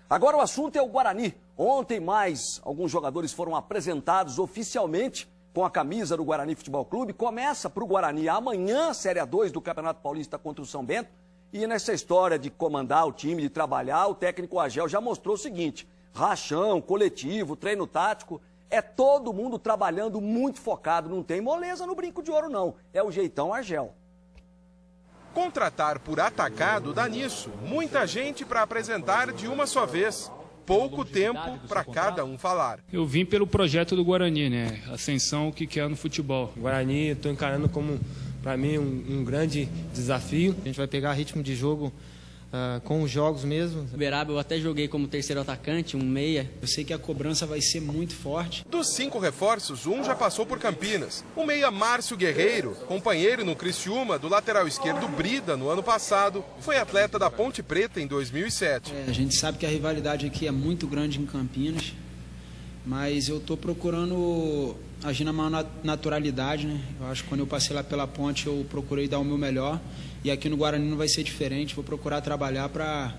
Agora o assunto é o Guarani. Ontem alguns jogadores foram apresentados oficialmente com a camisa do Guarani Futebol Clube. Começa para o Guarani amanhã a Série A2 do Campeonato Paulista contra o São Bento. E nessa história de comandar o time, de trabalhar, o técnico Agel já mostrou o seguinte: rachão, coletivo, treino tático, é todo mundo trabalhando muito focado. Não tem moleza no brinco de ouro, não. É o jeitão Agel. Contratar por atacado dá nisso. Muita gente para apresentar de uma só vez. Pouco tempo para cada um falar. Eu vim pelo projeto do Guarani, né? Ascensão, o que quer no futebol. O Guarani, estou encarando como, para mim, um grande desafio. A gente vai pegar ritmo de jogo com os jogos mesmo. Uberaba eu até joguei como terceiro atacante, um meia. Eu sei que a cobrança vai ser muito forte. Dos 5 reforços, um já passou por Campinas. O meia Márcio Guerreiro, companheiro no Criciúma do lateral esquerdo Brida no ano passado, foi atleta da Ponte Preta em 2007. A gente sabe que a rivalidade aqui é muito grande em Campinas, mas eu estou procurando agir na maior naturalidade, né? Eu acho que quando eu passei lá pela Ponte eu procurei dar o meu melhor. E aqui no Guarani não vai ser diferente, vou procurar trabalhar para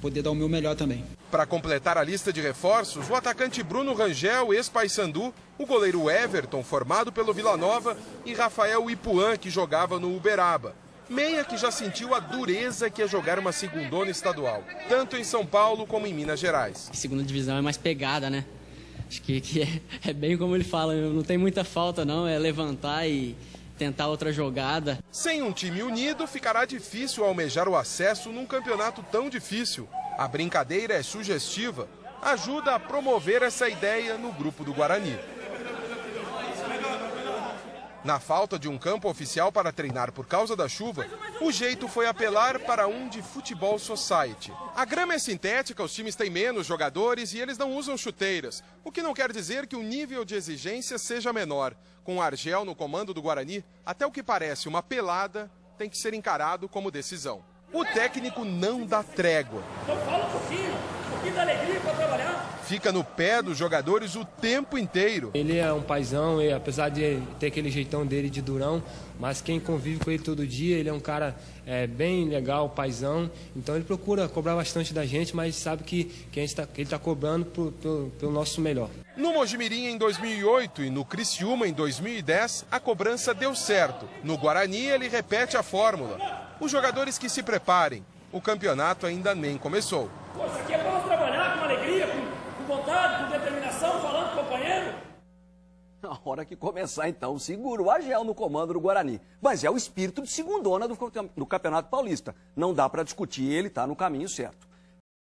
poder dar o meu melhor também. Para completar a lista de reforços, o atacante Bruno Rangel, ex-Paysandu, o goleiro Everton, formado pelo Vila Nova, e Rafael Ipuã, que jogava no Uberaba. Meia que já sentiu a dureza que é jogar uma segundona estadual, tanto em São Paulo como em Minas Gerais. Segunda divisão é mais pegada, né? Acho que é bem como ele fala, não tem muita falta não, é levantar e tentar outra jogada. Sem um time unido, ficará difícil almejar o acesso num campeonato tão difícil. A brincadeira é sugestiva, ajuda a promover essa ideia no grupo do Guarani. Na falta de um campo oficial para treinar por causa da chuva, o jeito foi apelar para um de futebol society. A grama é sintética, os times têm menos jogadores e eles não usam chuteiras, o que não quer dizer que o nível de exigência seja menor. Com o Argel no comando do Guarani, até o que parece uma pelada tem que ser encarado como decisão. O técnico não dá trégua. Então fala um pouquinho da alegria para trabalhar. Fica no pé dos jogadores o tempo inteiro. Ele é um paizão, apesar de ter aquele jeitão dele de durão, mas quem convive com ele todo dia, ele é um cara bem legal, paizão. Então ele procura cobrar bastante da gente, mas sabe que ele está cobrando pelo nosso melhor. No Mojimirim em 2008 e no Criciúma em 2010, a cobrança deu certo. No Guarani ele repete a fórmula. Os jogadores que se preparem, o campeonato ainda nem começou. Isso aqui é para nós trabalhar com alegria, com vontade, com determinação, falando com o companheiro. Na hora que começar, então, segura o Agel no comando do Guarani. Mas é o espírito de segundona do Campeonato Paulista. Não dá para discutir, ele está no caminho certo.